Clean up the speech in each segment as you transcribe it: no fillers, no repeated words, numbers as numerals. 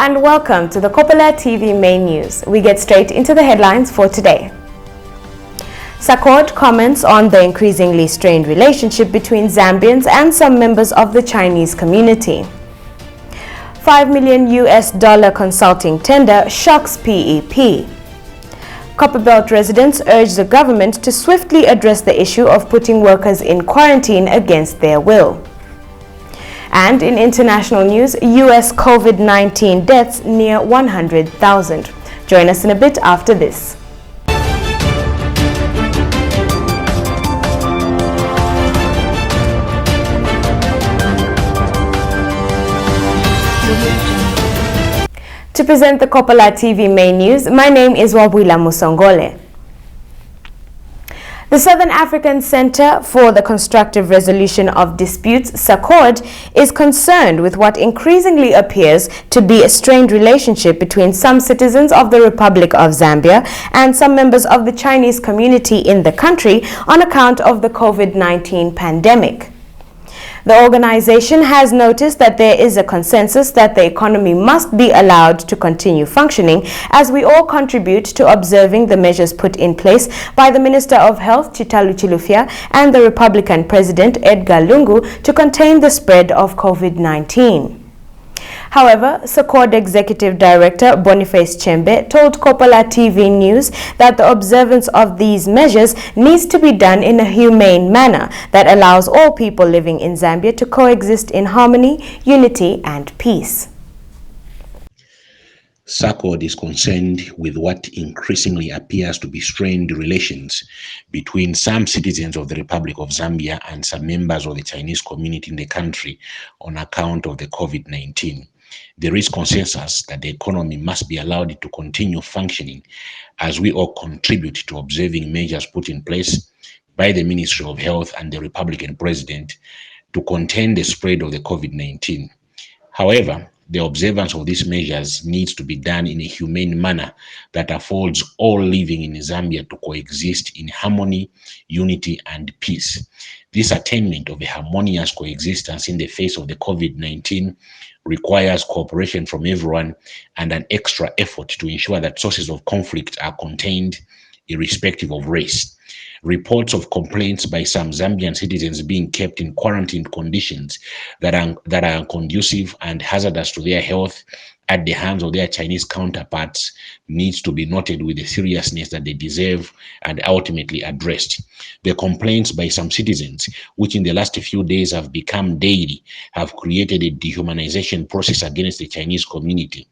and welcome to the Kopala TV main news. We get straight into the headlines for today. SACORD comments on the increasingly strained relationship between Zambians and some members of the Chinese community. $5 million consulting tender shocks PEP. Copperbelt residents urge the government to swiftly address the issue of putting workers in quarantine against their will. And in international news, US COVID-19 deaths near 100,000. Join us in a bit after this. To present the Kopala TV main news, my name is Wabwila Musongole. The Southern African Center for the Constructive Resolution of Disputes, SACORD, is concerned with what increasingly appears to be a strained relationship between some citizens of the Republic of Zambia and some members of the Chinese community in the country on account of the COVID-19 pandemic. The organization has noticed that there is a consensus that the economy must be allowed to continue functioning as we all contribute to observing the measures put in place by the Minister of Health, Chitalu Chilufya, and the Republican President, Edgar Lungu, to contain the spread of COVID-19. However, SACORD Executive Director Boniface Chembe told Kopala TV News that the observance of these measures needs to be done in a humane manner that allows all people living in Zambia to coexist in harmony, unity and peace. SACORD is concerned with what increasingly appears to be strained relations between some citizens of the Republic of Zambia and some members of the Chinese community in the country on account of the COVID-19. There is consensus that the economy must be allowed to continue functioning as we all contribute to observing measures put in place by the Ministry of Health and the Republican President to contain the spread of the COVID-19. However, the observance of these measures needs to be done in a humane manner that affords all living in Zambia to coexist in harmony, unity, and peace. This attainment of a harmonious coexistence in the face of the COVID-19 requires cooperation from everyone and an extra effort to ensure that sources of conflict are contained irrespective of race. Reports of complaints by some Zambian citizens being kept in quarantine conditions that are conducive and hazardous to their health at the hands of their Chinese counterparts needs to be noted with the seriousness that they deserve and ultimately addressed. The complaints by some citizens, which in the last few days have become daily, have created a dehumanization process against the Chinese community.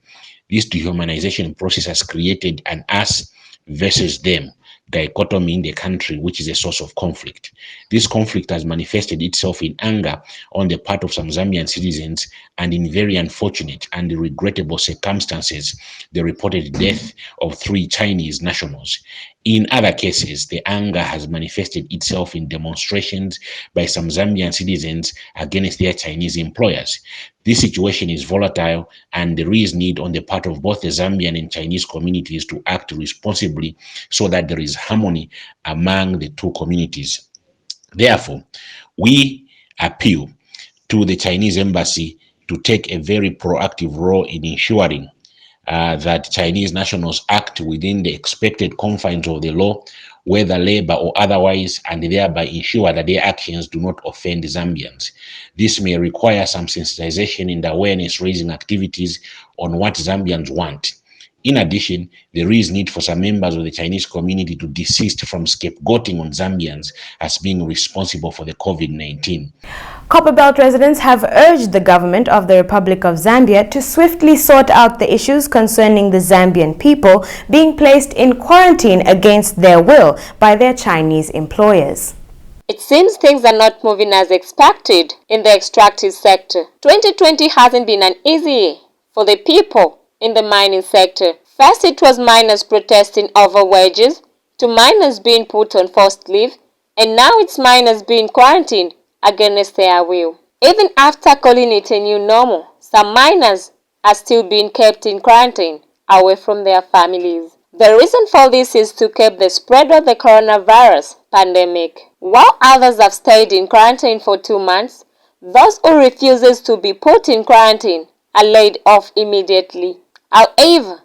This dehumanization process has created an us versus them dichotomy in the country, which is a source of conflict. This conflict has manifested itself in anger on the part of some Zambian citizens and in very unfortunate and regrettable circumstances, the reported death of 3 Chinese nationals. In other cases, the anger has manifested itself in demonstrations by some Zambian citizens against their Chinese employers. This situation is volatile and there is need on the part of both the Zambian and Chinese communities to act responsibly so that there is harmony among the two communities. Therefore, we appeal to the Chinese embassy to take a very proactive role in ensuring that Chinese nationals act within the expected confines of the law, whether labor or otherwise, and thereby ensure that their actions do not offend Zambians. This may require some sensitization and awareness-raising activities on what Zambians want. In addition, there is need for some members of the Chinese community to desist from scapegoating on Zambians as being responsible for the COVID-19. Copperbelt residents have urged the government of the Republic of Zambia to swiftly sort out the issues concerning the Zambian people being placed in quarantine against their will by their Chinese employers. It seems things are not moving as expected in the extractive sector. 2020 hasn't been an easy year for the people in the mining sector. First it was miners protesting over wages, to miners being put on forced leave, and now it's miners being quarantined against their will. Even after calling it a new normal, some miners are still being kept in quarantine away from their families. The reason for this is to keep the spread of the coronavirus pandemic. While others have stayed in quarantine for 2 months, those who refuses to be put in quarantine are laid off immediately. However,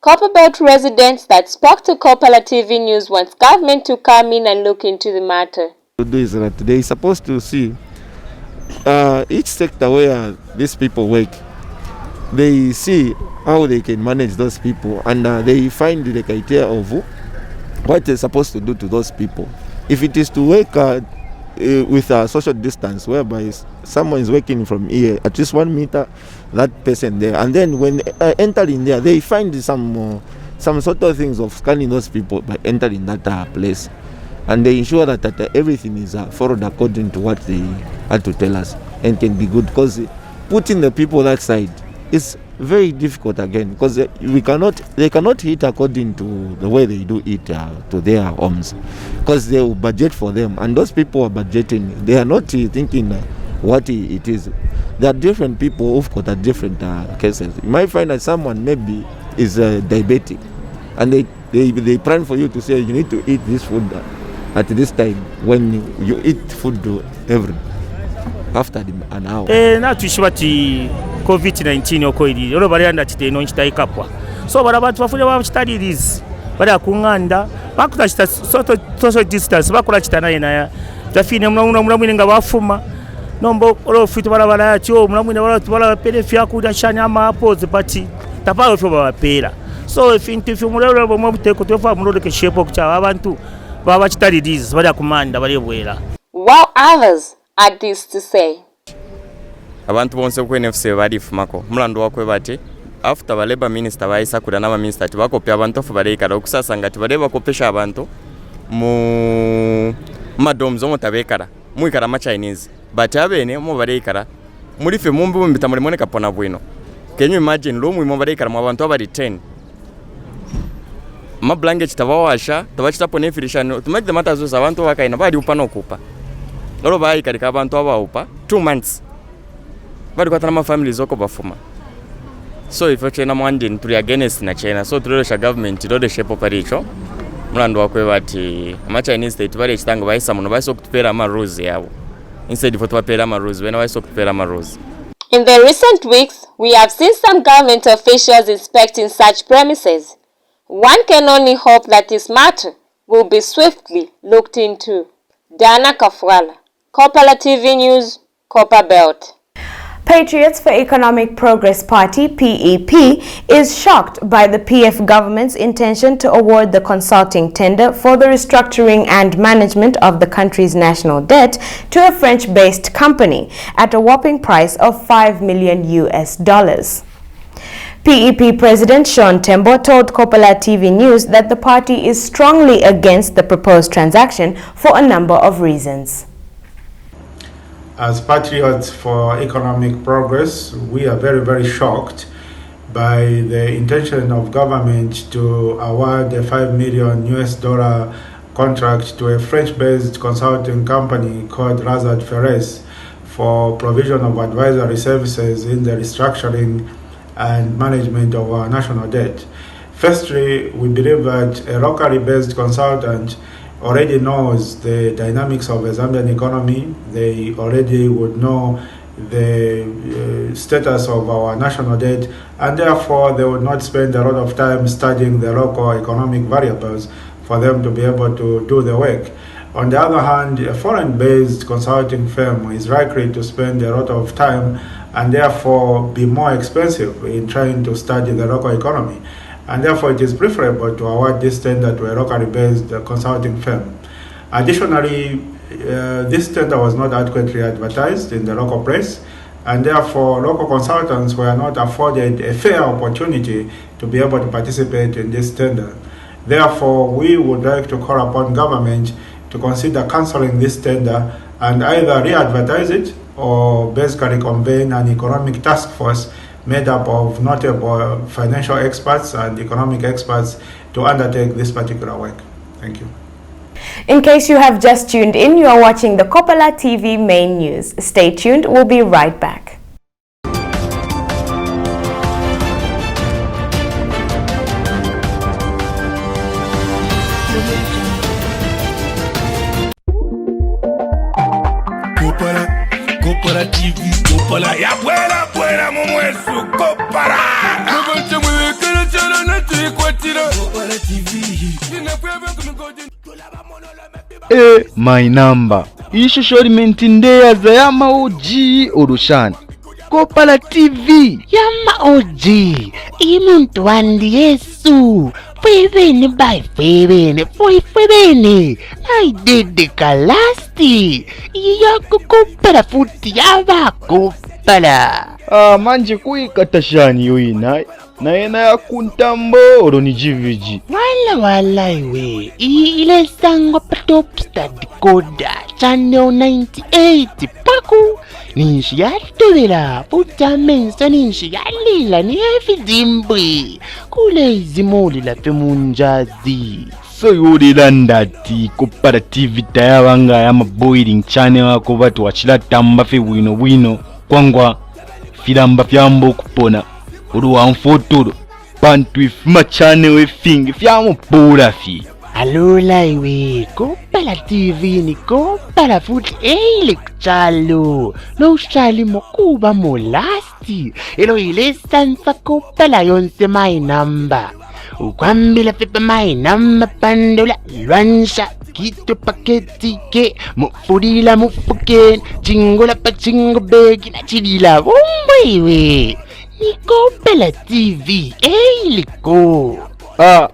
Copperbelt residents that spoke to Kopala TV News want government to come in and look into the matter. They're supposed to see each sector where these people work. They see how they can manage those people, and they find the criteria of what they're supposed to do to those people. If it is to work with a social distance, whereby someone is working from here at least 1 meter, that person there, and then when entering there, they find some sort of things of scanning those people by entering that place, and they ensure that everything is followed according to what they had to tell us, and can be good, because putting the people that side is very difficult again, because they cannot eat according to the way they do it to their homes, because they will budget for them, and those people are budgeting. They are not thinking what it is. There are different people who've got different cases. You might find that someone maybe is diabetic, and they plan for you to say you need to eat this food at this time, when you eat food after an hour. COVID-19 okoiri olo bali anda kiteno nkitaikapwa so bala bantu bafune babitaliirizi bali akunganda bakuta kita social distance bakola kitana yena tafine mulamu nga bafuma nombo olo fitu bala yatyo mulamu bala pele fyakuda shanya mapoze pati tapalo fyo babapera so ifintu mulero bomwe buteko tofa mulolo ke shepo kucha abantu baba kitaliirizi bali akumanda bali bwera. While others had this to say. Abantu bonse ku NFC balifumako mulando wakwe bati after ba labor minister baisa kula na minister ati bakopya abantu fu balekala okusasanga ati baleba kopesha abantu mu madoms omutabekala muikala ma Chinese but abene mu balekala muri fe mumbi mbita muri moneka pona bwino. Can you imagine lo mu balekala mu abantu abali 10 ma blanket tabawasha tabachita pone firishan to make the matter zo abantu bakaina bali upano kupa lolo bayi kalika abantu abaupa 2 months bali kwatana ma families oko bafuma. So if China mwandi tuli against na China, so tulolesha government dode shepo paricho mulando wakwe bati ama Chinese state bali chitango baisa muno baiso kutupera ama rules yabo instead of kutupera ama rules wena baiso kutupera ama rules. In the recent weeks, we have seen some government officials inspecting such premises. One can only hope that this matter will be swiftly looked into. Dana Kafwala, Kopala TV News, Copperbelt. Patriots for Economic Progress Party, PEP, is shocked by the PF government's intention to award the consulting tender for the restructuring and management of the country's national debt to a French-based company at a whopping price of $5 million. PEP President Sean Tembo told Kopala TV News that the party is strongly against the proposed transaction for a number of reasons. As Patriots for Economic Progress, we are very, very shocked by the intention of government to award a $5 million contract to a French-based consulting company called Razat Ferres for provision of advisory services in the restructuring and management of our national debt. Firstly, we believe that a locally based consultant already knows the dynamics of the Zambian economy. They already would know the status of our national debt, and therefore they would not spend a lot of time studying the local economic variables for them to be able to do the work. On the other hand, a foreign-based consulting firm is likely to spend a lot of time and therefore be more expensive in trying to study the local economy. And therefore it is preferable to award this tender to a locally based consulting firm. Additionally, this tender was not adequately advertised in the local press, and therefore local consultants were not afforded a fair opportunity to be able to participate in this tender. Therefore, we would like to call upon government to consider cancelling this tender and either re-advertise it or basically convene an economic task force made up of notable financial experts and economic experts to undertake this particular work. Thank you. In case you have just tuned in, you are watching the Kopala TV main news. Stay tuned, we'll be right back. Kopala TV, Kopala, ya buena, mumuesu, Kopala. My number ishusho limentindeya za yama OG urushana Kopala TV yama OG imuntu wandi Yesu fwebene by fwebene fwebene aidede kalasti yako Kopala futi yaba Kopala manje kuikatashani yoina na yena ya kuntamboro ni jiviji wala iwe ile sango patop stad koda channel 98 paku ninshi yatubira puta mensa ninshi yalila ni efidimbwe kule izimoli la femunjazi so yuri ndati Kopala TV tayabanga ya boiling channel wako batu wachila tamba fe wino kwangwa filamba fyambo kupona uruwa mfotoro bantu ifuma chane wefingi fyamo pura fi alula iwe Kopala TV ni Kopala futi eile kuchalo no ushali mokuba molasti elo ile sansa Kopala yonse my number ukwambila pepe my number pandola lwansha kito paketi ke mufurila mufuken chingola pa chingo begi na chidila iwe ni Kopala TV eiliko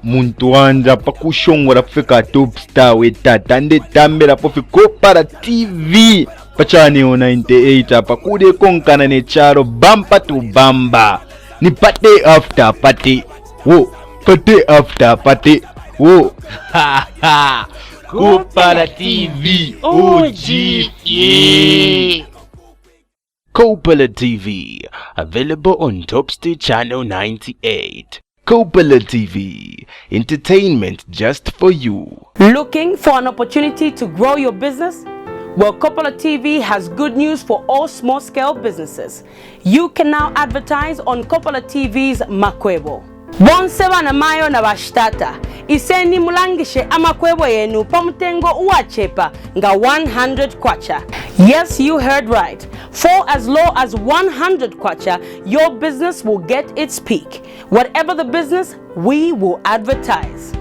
muntu wanja pakushongora fika top star we tata nde tambela pofi Kopala TV pachani 98 pakude konkana ne charo bampa to bamba ni pate after pate wo pate after pate wo Kopala TV OG yeah. Kopala TV, available on Topstar Channel 98. Kopala TV, entertainment just for you. Looking for an opportunity to grow your business? Well, Kopala TV has good news for all small-scale businesses. You can now advertise on Kopala TV's Makwebo. Bonseba na mayo na bashtata. Iseni mulangishe amakwebo yenu pamutengo uachepa nga 100 kwacha. Yes, you heard right. For as low as 100 kwacha, your business will get its peak. Whatever the business, we will advertise.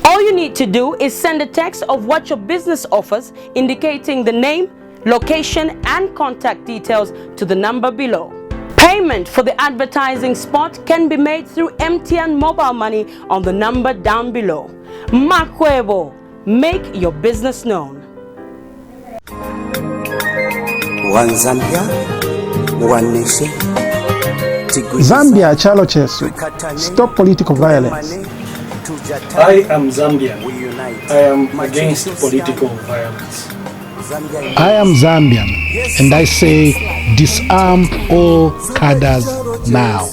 All you need to do is send a text of what your business offers, indicating the name, location, and contact details to the number below. Payment for the advertising spot can be made through MTN mobile money on the number down below. Makwebo, make your business known. One Zambia, one nation. Zambia chalo chesu. Stop political violence. I am Zambian. I am against political violence. I am Zambian, and I say disarm all cadres now.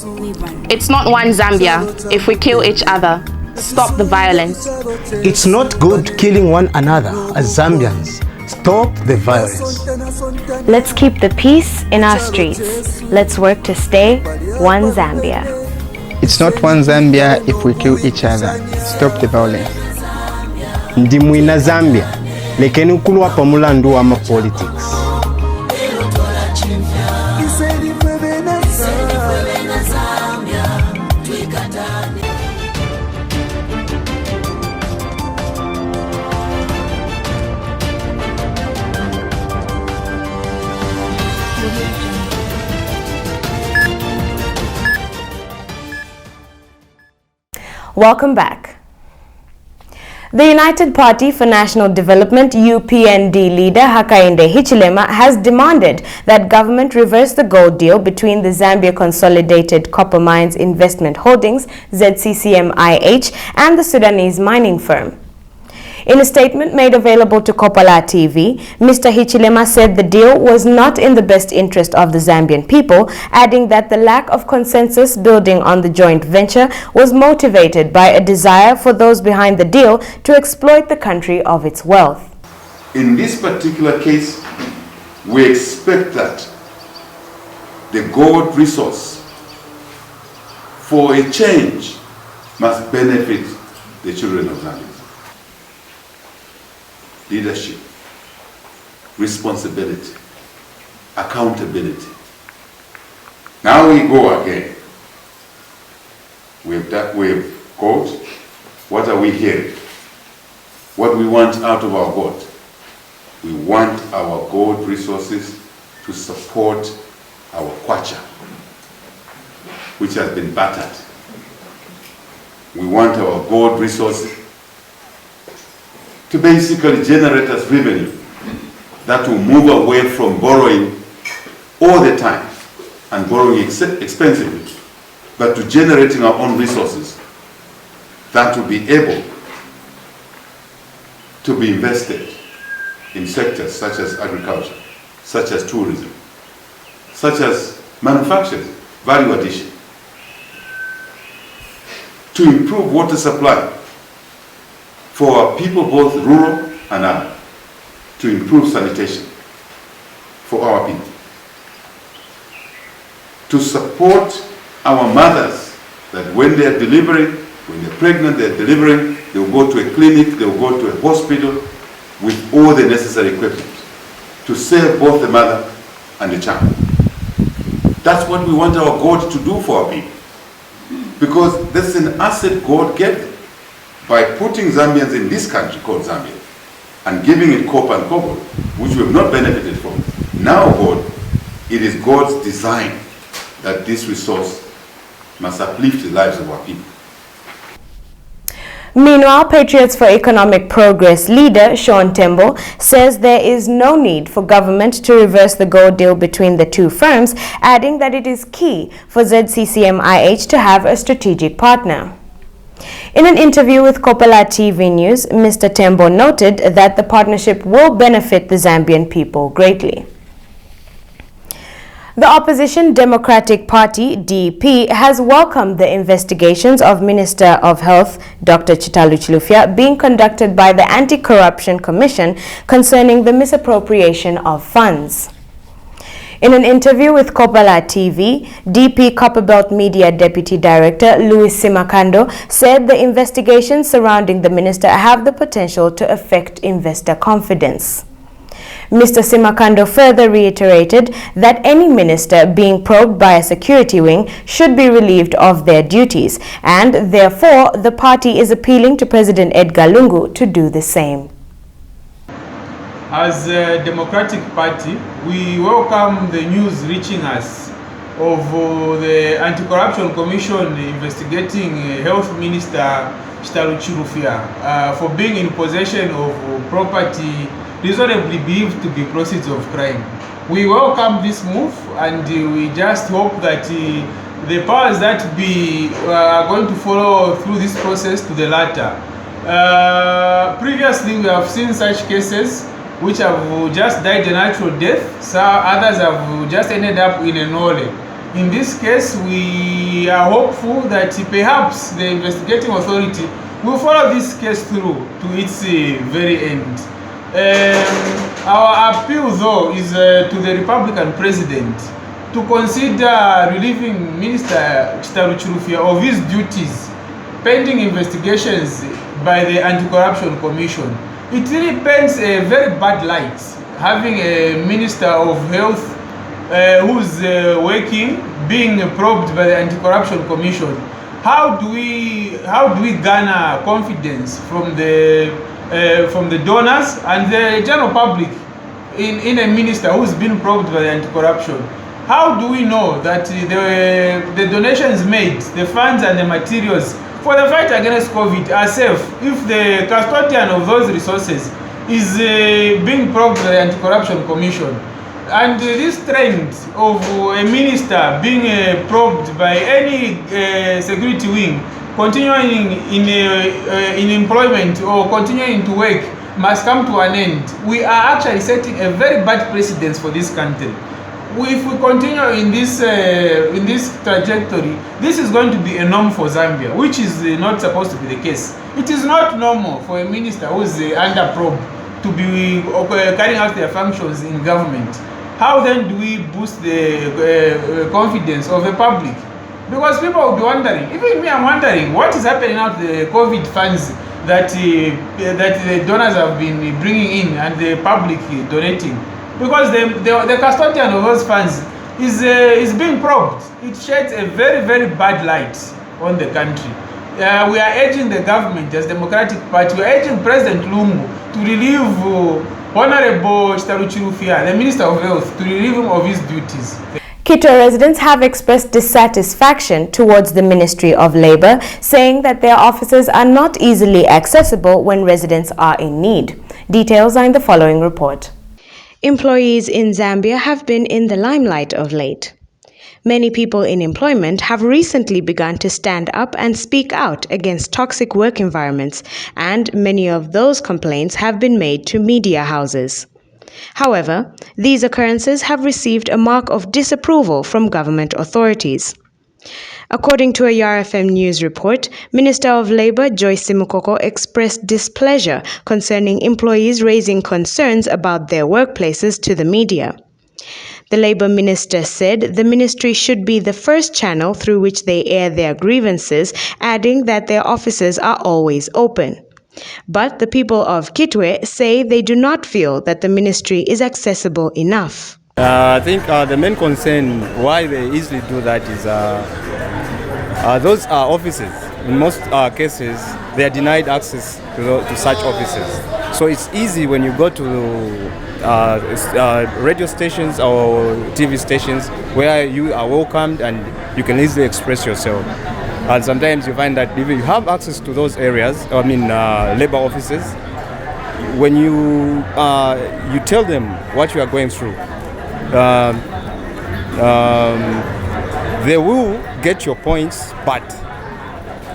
It's not one Zambia if we kill each other. Stop the violence. It's not good killing one another as Zambians. Stop the violence. Let's keep the peace in our streets. Let's work to stay one Zambia. It's not one Zambia if we kill each other. Stop the violence. Ndimwina Zambia. Lekeni ukulwa pamulandu ama politics. Welcome back. The United Party for National Development UPND leader Hakainde Hichilema has demanded that government reverse the gold deal between the Zambia Consolidated Copper Mines Investment Holdings ZCCM-IH and the Sudanese mining firm. In a statement made available to Kopala TV, Mr. Hichilema said the deal was not in the best interest of the Zambian people, adding that the lack of consensus building on the joint venture was motivated by a desire for those behind the deal to exploit the country of its wealth. In this particular case, we expect that the gold resource, for a change, must benefit the children of Zambia. Leadership, responsibility, accountability. Now we go again. We've quote, what are we hearing? What do we want out of our gold? We want our gold resources to support our kwacha, which has been battered. We want our gold resources to basically generate us revenue that will move away from borrowing all the time and borrowing expensively, but to generating our own resources that will be able to be invested in sectors such as agriculture, such as tourism, such as manufacturing, value addition, to improve water supply for our people, both rural and urban, to improve sanitation for our people, to support our mothers that when they are delivering, when they're pregnant, they're delivering, they'll go to a clinic, they'll go to a hospital with all the necessary equipment to save both the mother and the child. That's what we want our God to do for our people. Because that's an asset God gave them. By putting Zambians in this country called Zambia and giving it copper and cobalt, which we have not benefited from, now God, it is God's design that this resource must uplift the lives of our people. Meanwhile, Patriots for Economic Progress leader Sean Tembo says there is no need for government to reverse the gold deal between the two firms, adding that it is key for ZCCM-IH to have a strategic partner. In an interview with Kopala TV News, Mr. Tembo noted that the partnership will benefit the Zambian people greatly. The opposition Democratic Party, DP, has welcomed the investigations of Minister of Health, Dr. Chitalu Chilufya, being conducted by the Anti-Corruption Commission concerning the misappropriation of funds. In an interview with Kopala TV, DP Copperbelt Media Deputy Director Louis Simakando said the investigations surrounding the minister have the potential to affect investor confidence. Mr. Simakando further reiterated that any minister being probed by a security wing should be relieved of their duties, and therefore the party is appealing to President Edgar Lungu to do the same. As a Democratic Party, we welcome the news reaching us of the Anti-Corruption Commission investigating Health Minister Chitalu Chilufya for being in possession of property reasonably believed to be proceeds of crime. We welcome this move, and we just hope that the powers that be are going to follow through this process to the latter. Previously, we have seen such cases which have just died a natural death, so others have just ended up in a nole. In this case, we are hopeful that perhaps the investigating authority will follow this case through to its very end. Our appeal, though, is to the Republican President to consider relieving Minister Chitalu Chilufya of his duties pending investigations by the Anti-Corruption Commission. It really paints a very bad light having a Minister of Health who's working, being probed by the Anti-Corruption Commission. How do we garner confidence from the donors and the general public in a minister who's been probed by the anti-corruption? How do we know that the donations made, the funds and the materials for the fight against COVID are safe if the custodian of those resources is being probed by the Anti-Corruption Commission? And this trend of a minister being probed by any security wing continuing in employment or continuing to work must come to an end. We are actually setting a very bad precedence for this country. If we continue in this trajectory, this is going to be a norm for Zambia, which is not supposed to be the case. It is not normal for a minister who is under probe to be carrying out their functions in government. How then do we boost the confidence of the public? Because people will be wondering, even me, I'm wondering, what is happening out the COVID funds that the donors have been bringing in and the public donating? Because the custodian of those funds is being probed. It sheds a very, very bad light on the country. we are urging the government as Democratic Party, we are urging President Lungu to relieve Honorable Chitaru Chirufia, the Minister of Health, to relieve him of his duties. Kitwe residents have expressed dissatisfaction towards the Ministry of Labour, saying that their offices are not easily accessible when residents are in need. Details are in the following report. Employees in Zambia have been in the limelight of late. Many people in employment have recently begun to stand up and speak out against toxic work environments, and many of those complaints have been made to media houses. However, these occurrences have received a mark of disapproval from government authorities. According to a YARFM news report, Minister of Labour Joyce Simukoko expressed displeasure concerning employees raising concerns about their workplaces to the media. The Labour Minister said the ministry should be the first channel through which they air their grievances, adding that their offices are always open. But the people of Kitwe say they do not feel that the ministry is accessible enough. I think the main concern why they easily do that is those offices, in most cases, they are denied access to such offices. So it's easy when you go to radio stations or TV stations where you are welcomed and you can easily express yourself. And sometimes you find that if you have access to those areas, labor offices, when you tell them what you are going through, they will get your points, but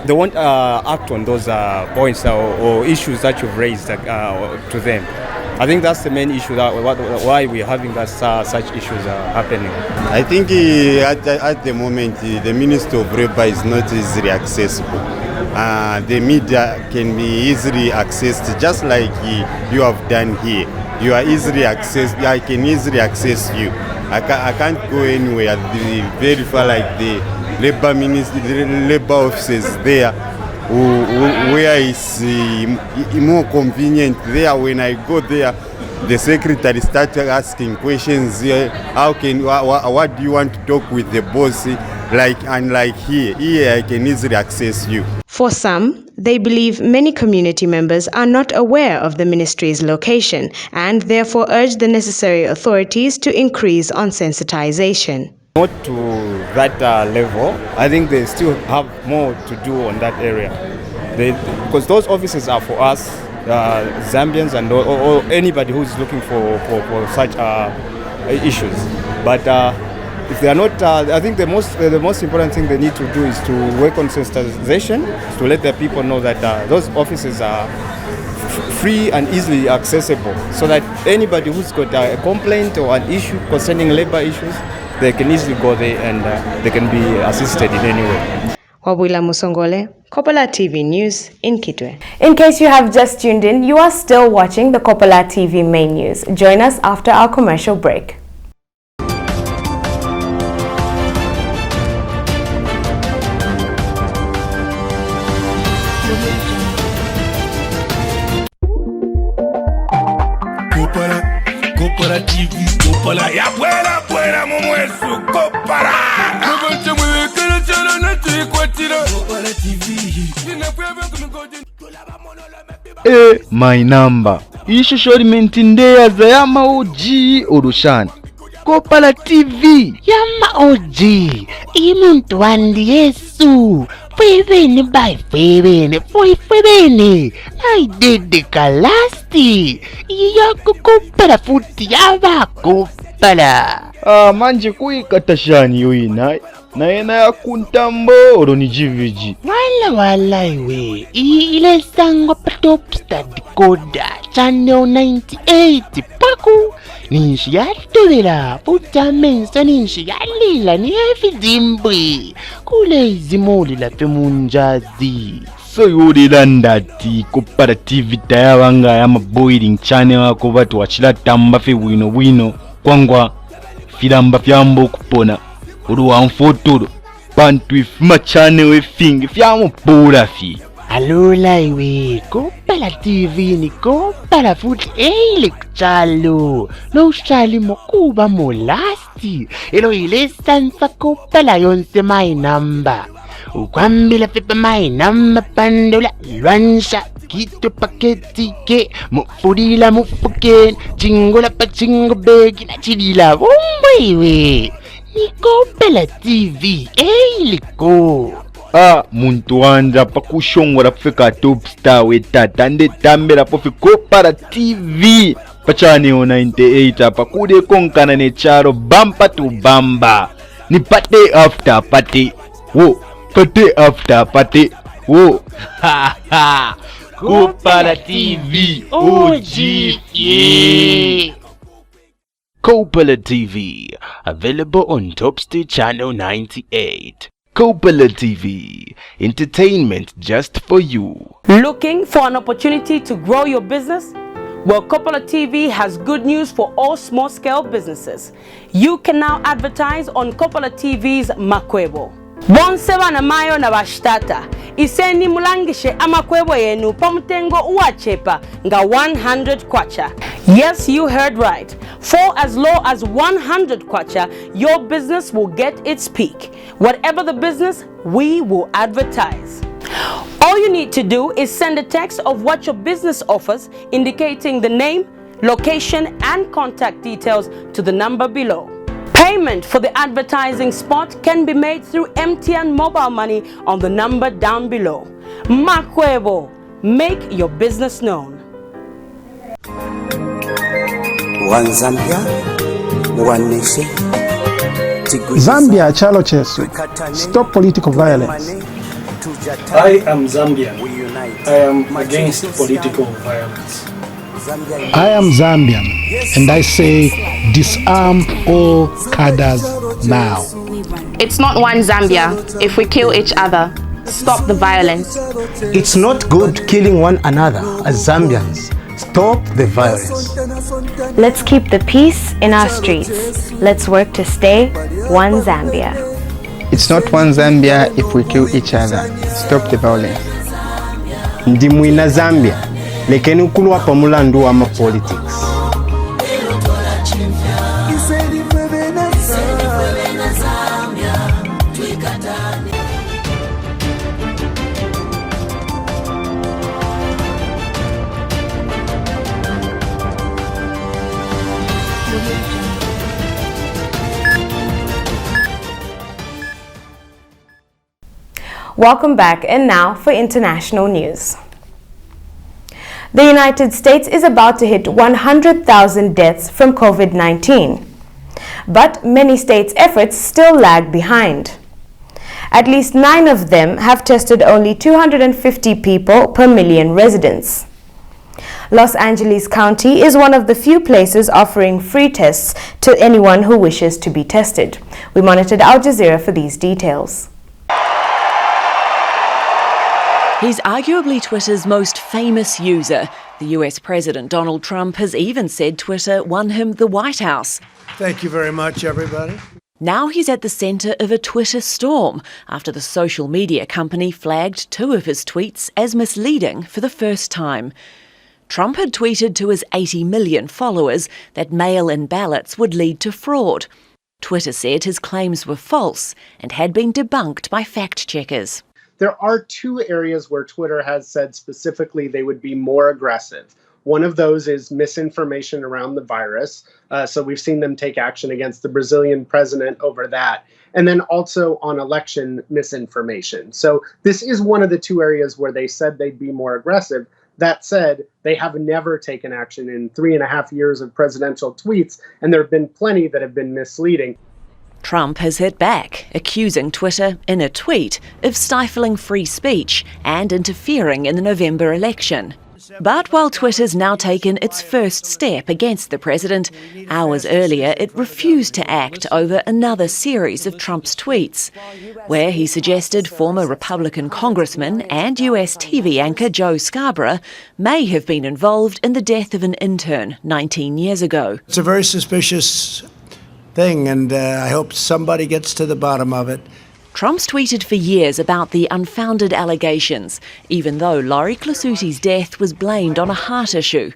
they won't act on those points or issues that you've raised to them. I think that's the main issue, why we're having such issues happening. I think at the moment the Minister of Labour is not easily accessible. The media can be easily accessed, just like you have done here. You are easily accessed. I can easily access you. I can't go anywhere very far like the Labour Ministry, the Labour offices there, where it's more convenient. There, when I go there, the secretary started asking questions. What do you want to talk with the boss? Like here I can easily access you. For some, they believe many community members are not aware of the ministry's location and therefore urge the necessary authorities to increase on sensitization. Not to that level. I think they still have more to do on that area. Because those offices are for us, Zambians and or anybody who's looking for such issues. But if they are not, I think the most important thing they need to do is to work on sensitization, to let the people know that those offices are free and easily accessible, so that anybody who's got a complaint or an issue concerning labor issues, they can easily go there and they can be assisted in any way. Wabwila Musongole, Kopala TV News in Kitwe. In case you have just tuned in, you are still watching the Kopala TV main news. Join us after our commercial break. Kopala TV, Kopala ya buena mumwesu Kopala. Kopala TV. My number ishusho limentindeaza yama oji orushana Kopala TV yama oji imuntu wandi yesu fwebene by fwebene fwebene naidede kalasti yako Kopala futi yaba Kopala manje kuikatashani yoina naena ya kuntambo oro ni jiviji wala iwe ile sango patop stad koda channel 98 paku ninshi yatobera puta mensa ninshi yalila ni efizimbwe kule izimoli la femunjazi so yurira ndati Kopala TV tayabanga ya boiling channel wako batu wachila tamba fe wino kwangwa filamba fyambo kupona uruwa mfotoro bantu ifuma chane wefingi fyamo pura fi alula iwe Kopala TV ni Kopala futhi ele kuchalo no ushali mokuba molasti elo ile sansa Kopala yonse my number ukwambila pepa maina mapandula lwansa kito paketike mufudila mufuken chingola pa chingo begi na chidila bombwewe ni Kopala TV liko muntu wanja pakushongora kufika top star wetata ndetambela pofi Kopala TV pachaneo 98 apa kude konkana ne charo bampa to bamba ni pate after pate wo pate after pate wo Kopala TV OG yeah. Kopala TV available on Topstar channel 98. Kopala TV, entertainment just for you. Looking for an opportunity to grow your business? Well, Kopala TV has good news for all small-scale businesses. You can now advertise on Kopala TV's Makwebo. Bonseba na mayo na bashtata. Iseni mulangishe amakwebo yenu pamutengo uachepa nga 100 kwacha. Yes, you heard right. For as low as 100 kwacha, your business will get its peak. Whatever the business, we will advertise. All you need to do is send a text of what your business offers, indicating the name, location, and contact details to the number below. Payment for the advertising spot can be made through MTN mobile money on the number down below. Makwebo, make your business known. Zambia chalo chesu. Stop political violence. I am Zambian. I am against political violence. I am Zambian, and I say disarm all cadres now. It's not one Zambia if we kill each other. Stop the violence. It's not good killing one another as Zambians. Stop the violence. Let's keep the peace in our streets. Let's work to stay one Zambia. It's not one Zambia if we kill each other. Stop the violence. Ndimwina Zambia, lekeni ukulwa pamulandu wa politics. Welcome back, and now for international news. The United States is about to hit 100,000 deaths from COVID-19. But many states' efforts still lag behind. At least 9 of them have tested only 250 people per million residents. Los Angeles County is one of the few places offering free tests to anyone who wishes to be tested. We monitored Al Jazeera for these details. He's arguably Twitter's most famous user. The US President Donald Trump has even said Twitter won him the White House. Thank you very much, everybody. Now he's at the centre of a Twitter storm after the social media company flagged 2 of his tweets as misleading for the first time. Trump had tweeted to his 80 million followers that mail-in ballots would lead to fraud. Twitter said his claims were false and had been debunked by fact-checkers. There are 2 areas where Twitter has said specifically they would be more aggressive. One of those is misinformation around the virus. So we've seen them take action against the Brazilian president over that. And then also on election misinformation. So this is one of the 2 areas where they said they'd be more aggressive. That said, they have never taken action in 3.5 years of presidential tweets, and there have been plenty that have been misleading. Trump has hit back, accusing Twitter in a tweet of stifling free speech and interfering in the November election. But while Twitter's now taken its first step against the president, hours earlier it refused to act over another series of Trump's tweets, where he suggested former Republican congressman and US TV anchor Joe Scarborough may have been involved in the death of an intern 19 years ago. It's a very suspicious thing, and I hope somebody gets to the bottom of it. Trump's tweeted for years about the unfounded allegations, even though Laurie Clasuti's death was blamed on a heart issue.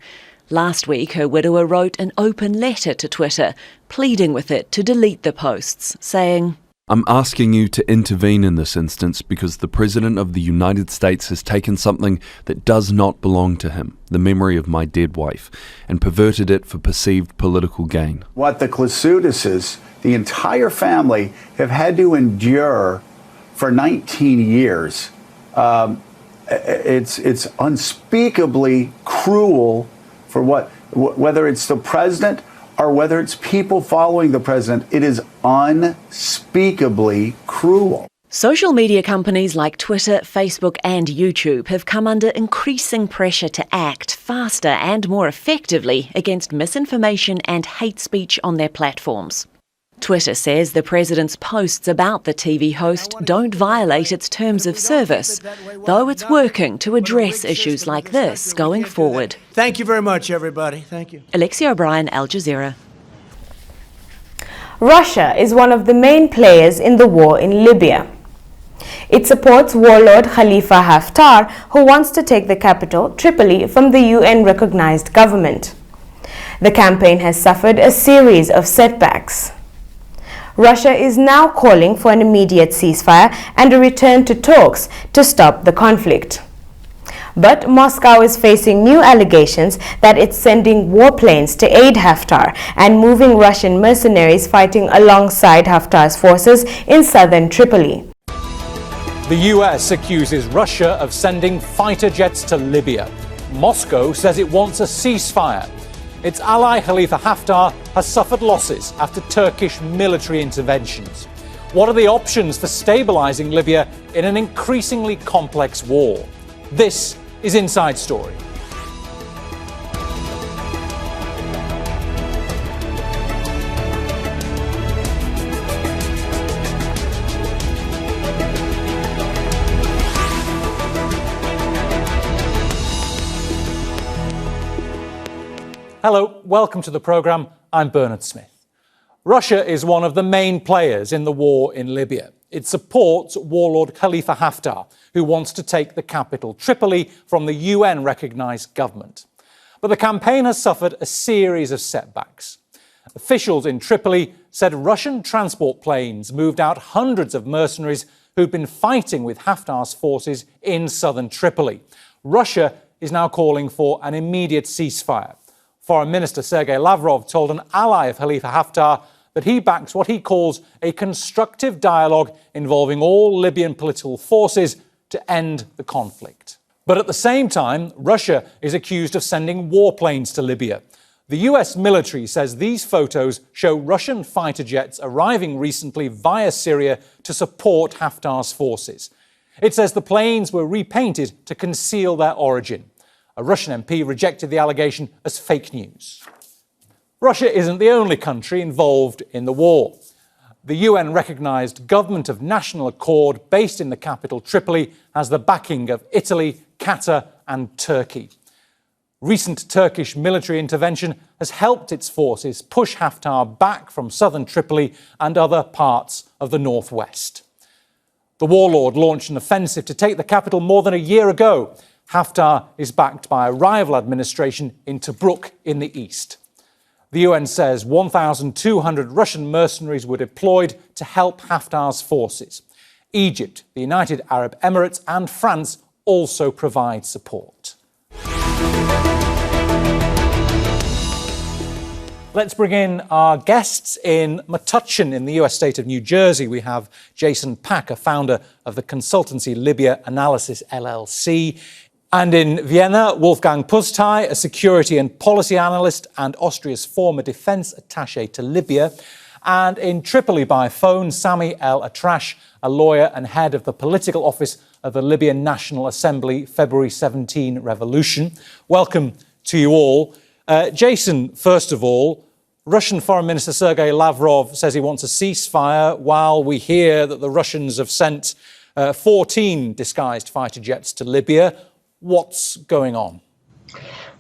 Last week, her widower wrote an open letter to Twitter, pleading with it to delete the posts, saying, I'm asking you to intervene in this instance because the President of the United States has taken something that does not belong to him, the memory of my dead wife, and perverted it for perceived political gain. What the Klasudises, the entire family, have had to endure for 19 years, it's unspeakably cruel for whether it's the president or whether it's people following the president. It is unspeakably cruel. Social media companies like Twitter, Facebook and YouTube have come under increasing pressure to act faster and more effectively against misinformation and hate speech on their platforms. Twitter says the president's posts about the TV host don't violate its terms of service, though it's working to address issues like this going forward. Thank you very much, everybody. Thank you. Alexia O'Brien, Al Jazeera. Russia is one of the main players in the war in Libya. It supports warlord Khalifa Haftar, who wants to take the capital, Tripoli, from the UN-recognized government. The campaign has suffered a series of setbacks. Russia is now calling for an immediate ceasefire and a return to talks to stop the conflict. But Moscow is facing new allegations that it's sending warplanes to aid Haftar and moving Russian mercenaries fighting alongside Haftar's forces in southern Tripoli. The US accuses Russia of sending fighter jets to Libya. Moscow says it wants a ceasefire. Its ally Khalifa Haftar has suffered losses after Turkish military interventions. What are the options for stabilizing Libya in an increasingly complex war? This is Inside Story. Hello, welcome to the programme. I'm Bernard Smith. Russia is one of the main players in the war in Libya. It supports warlord Khalifa Haftar, who wants to take the capital, Tripoli, from the UN-recognised government. But the campaign has suffered a series of setbacks. Officials in Tripoli said Russian transport planes moved out hundreds of mercenaries who'd been fighting with Haftar's forces in southern Tripoli. Russia is now calling for an immediate ceasefire. Foreign Minister Sergei Lavrov told an ally of Khalifa Haftar that he backs what he calls a constructive dialogue involving all Libyan political forces to end the conflict. But at the same time, Russia is accused of sending warplanes to Libya. The US military says these photos show Russian fighter jets arriving recently via Syria to support Haftar's forces. It says the planes were repainted to conceal their origin. A Russian MP rejected the allegation as fake news. Russia isn't the only country involved in the war. The UN-recognised Government of National Accord, based in the capital Tripoli, has the backing of Italy, Qatar and Turkey. Recent Turkish military intervention has helped its forces push Haftar back from southern Tripoli and other parts of the northwest. The warlord launched an offensive to take the capital more than a year ago. Haftar is backed by a rival administration in Tobruk in the east. The UN says 1,200 Russian mercenaries were deployed to help Haftar's forces. Egypt, the United Arab Emirates and France also provide support. Let's bring in our guests. In Metuchen, in the US state of New Jersey, we have Jason Pack, a founder of the consultancy Libya Analysis LLC. And in Vienna, Wolfgang Pustai, a security and policy analyst and Austria's former defence attaché to Libya. And in Tripoli by phone, Sami El Atrash, a lawyer and head of the political office of the Libyan National Assembly February 17 revolution. Welcome to you all. Jason, first of all, Russian Foreign Minister Sergei Lavrov says he wants a ceasefire while we hear that the Russians have sent 14 disguised fighter jets to Libya. What's going on?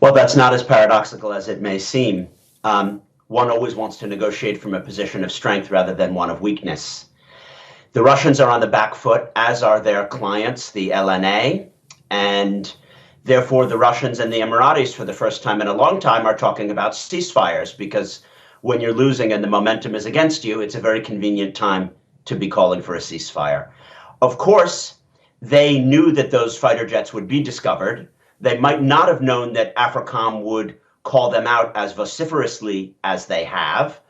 Well, that's not as paradoxical as it may seem. One always wants to negotiate from a position of strength rather than one of weakness. The Russians are on the back foot, as are their clients, the LNA, and therefore the Russians and the Emiratis, for the first time in a long time, are talking about ceasefires, because when you're losing and the momentum is against you, it's a very convenient time to be calling for a ceasefire. Of course, they knew that those fighter jets would be discovered. They might not have known that AFRICOM would call them out as vociferously as they have,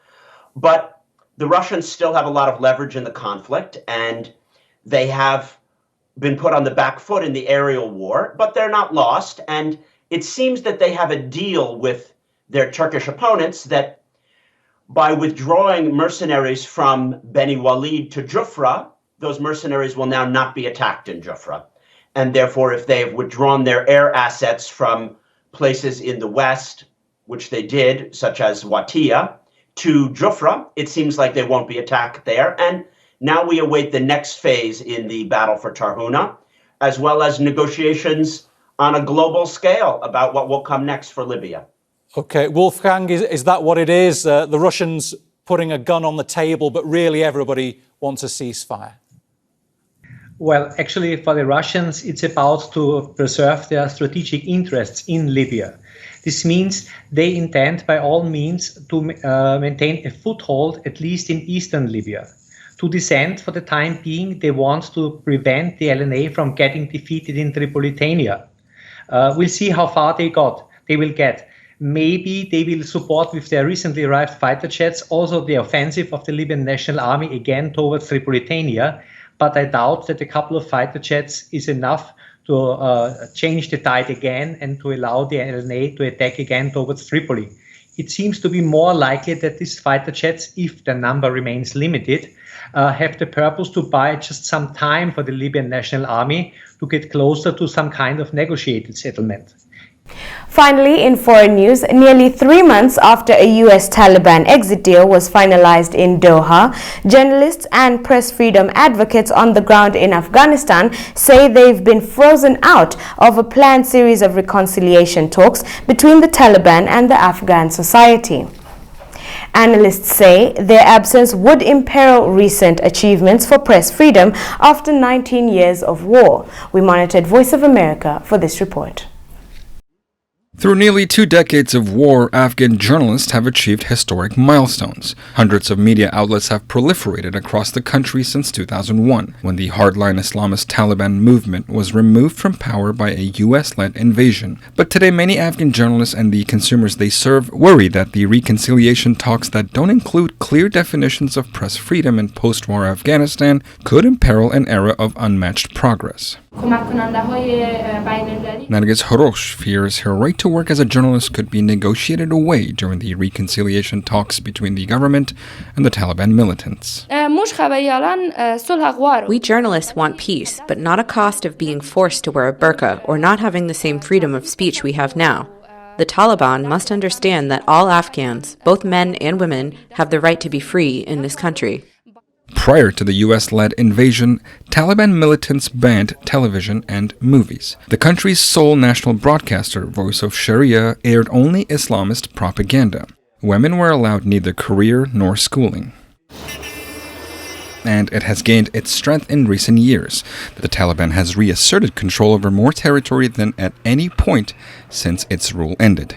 but the Russians still have a lot of leverage in the conflict, and they have been put on the back foot in the aerial war, but they're not lost. And it seems that they have a deal with their Turkish opponents that by withdrawing mercenaries from Beni Walid to Jufra, those mercenaries will now not be attacked in Jufra. And therefore, if they have withdrawn their air assets from places in the west, which they did, such as Watia, to Jufra, it seems like they won't be attacked there. And now we await the next phase in the battle for Tarhuna, as well as negotiations on a global scale about what will come next for Libya. Okay, Wolfgang, is that what it is? The Russians putting a gun on the table, but really everybody wants a ceasefire? Well, actually, for the Russians, it's about to preserve their strategic interests in Libya. This means they intend, by all means, to maintain a foothold, at least in eastern Libya. To this end, for the time being, they want to prevent the LNA from getting defeated in Tripolitania. We'll see how far they will get. Maybe they will support with their recently arrived fighter jets also the offensive of the Libyan National Army again towards Tripolitania, but I doubt that a couple of fighter jets is enough to change the tide again and to allow the LNA to attack again towards Tripoli. It seems to be more likely that these fighter jets, if their number remains limited, have the purpose to buy just some time for the Libyan National Army to get closer to some kind of negotiated settlement. Finally, in foreign news, nearly 3 months after a U.S. Taliban exit deal was finalized in Doha, journalists and press freedom advocates on the ground in Afghanistan say they've been frozen out of a planned series of reconciliation talks between the Taliban and the Afghan society. Analysts say their absence would imperil recent achievements for press freedom after 19 years of war. We monitored Voice of America for this report. Through nearly 2 decades of war, Afghan journalists have achieved historic milestones. Hundreds of media outlets have proliferated across the country since 2001, when the hardline Islamist Taliban movement was removed from power by a U.S.-led invasion. But today, many Afghan journalists and the consumers they serve worry that the reconciliation talks that don't include clear definitions of press freedom in post-war Afghanistan could imperil an era of unmatched progress. Narges Horosh fears her right to work as a journalist could be negotiated away during the reconciliation talks between the government and the Taliban militants. We journalists want peace, but not a cost of being forced to wear a burqa or not having the same freedom of speech we have now. The Taliban must understand that all Afghans, both men and women, have the right to be free in this country. Prior to the U.S.-led invasion, Taliban militants banned television and movies. The country's sole national broadcaster, Voice of Sharia, aired only Islamist propaganda. Women were allowed neither career nor schooling. And it has gained its strength in recent years. The Taliban has reasserted control over more territory than at any point since its rule ended.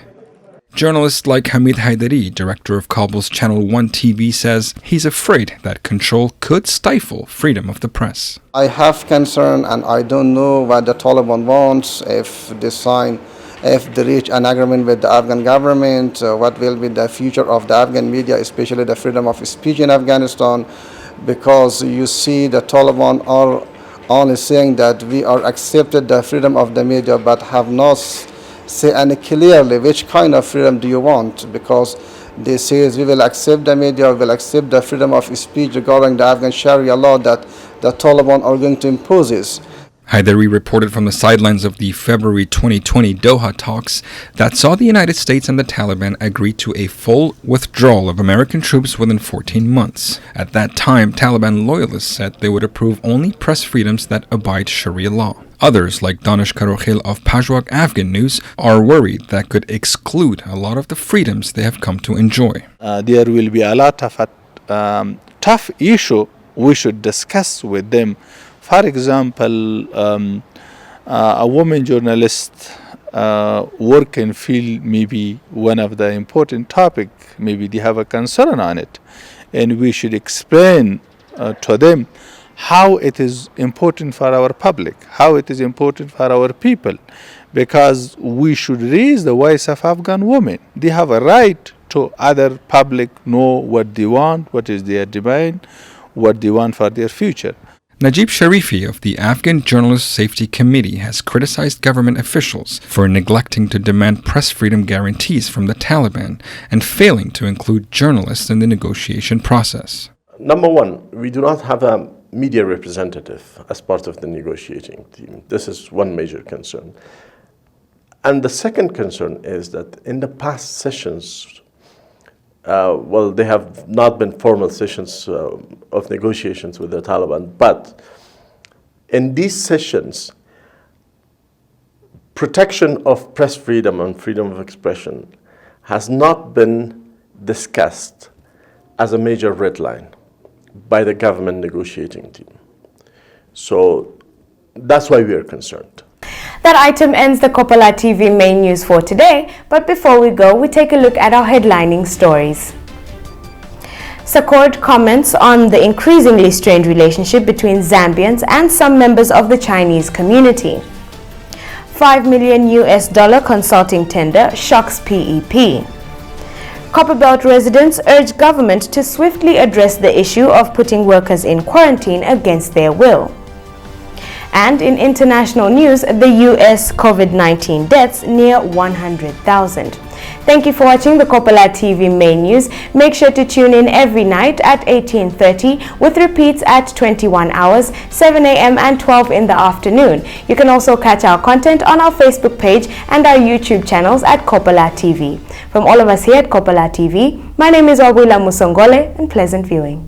Journalist like Hamid Haidari, director of Kabul's Channel 1 TV, says he's afraid that control could stifle freedom of the press. I have concern and I don't know what the Taliban wants, if they reach an agreement with the Afghan government, what will be the future of the Afghan media, especially the freedom of speech in Afghanistan, because you see the Taliban are only saying that we are accepted the freedom of the media but have not say and clearly which kind of freedom do you want, because they say we will accept the media, we will accept the freedom of speech regarding the Afghan Sharia law that the Taliban are going to impose this. Haidari reported from the sidelines of the February 2020 Doha talks that saw the United States and the Taliban agree to a full withdrawal of American troops within 14 months. At that time, Taliban loyalists said they would approve only press freedoms that abide Sharia law. Others, like Danish Karokhil of Pajwak Afghan News, are worried that could exclude a lot of the freedoms they have come to enjoy. There will be a lot of tough issue we should discuss with them. For example, a woman journalist work in field maybe one of the important topic, maybe they have a concern on it. And we should explain to them how it is important for our public, how it is important for our people, because we should raise the voice of Afghan women. They have a right to other public know what they want, what is their demand, what they want for their future. Najib Sharifi of the Afghan Journalist Safety Committee has criticized government officials for neglecting to demand press freedom guarantees from the Taliban and failing to include journalists in the negotiation process. Number one, we do not have a media representative as part of the negotiating team. This is one major concern. And the second concern is that in the past sessions, well, they have not been formal sessions of negotiations with the Taliban, but in these sessions, protection of press freedom and freedom of expression has not been discussed as a major red line by the government negotiating team. So that's why we are concerned. That item ends the Kopala TV main news for today, but before we go, we take a look at our headlining stories. Sakord comments on the increasingly strained relationship between Zambians and some members of the Chinese community. $5 million consulting tender shocks PEP. Copperbelt residents urge government to swiftly address the issue of putting workers in quarantine against their will. And in international news, the US COVID-19 deaths near 100,000. Thank you for watching the Kopala TV main news. Make sure to tune in every night at 18:30 with repeats at 21 hours, 7 a.m. and 12 in the afternoon. You can also catch our content on our Facebook page and our YouTube channels at Kopala TV. From all of us here at Kopala TV, my name is Wabula Musongole and pleasant viewing.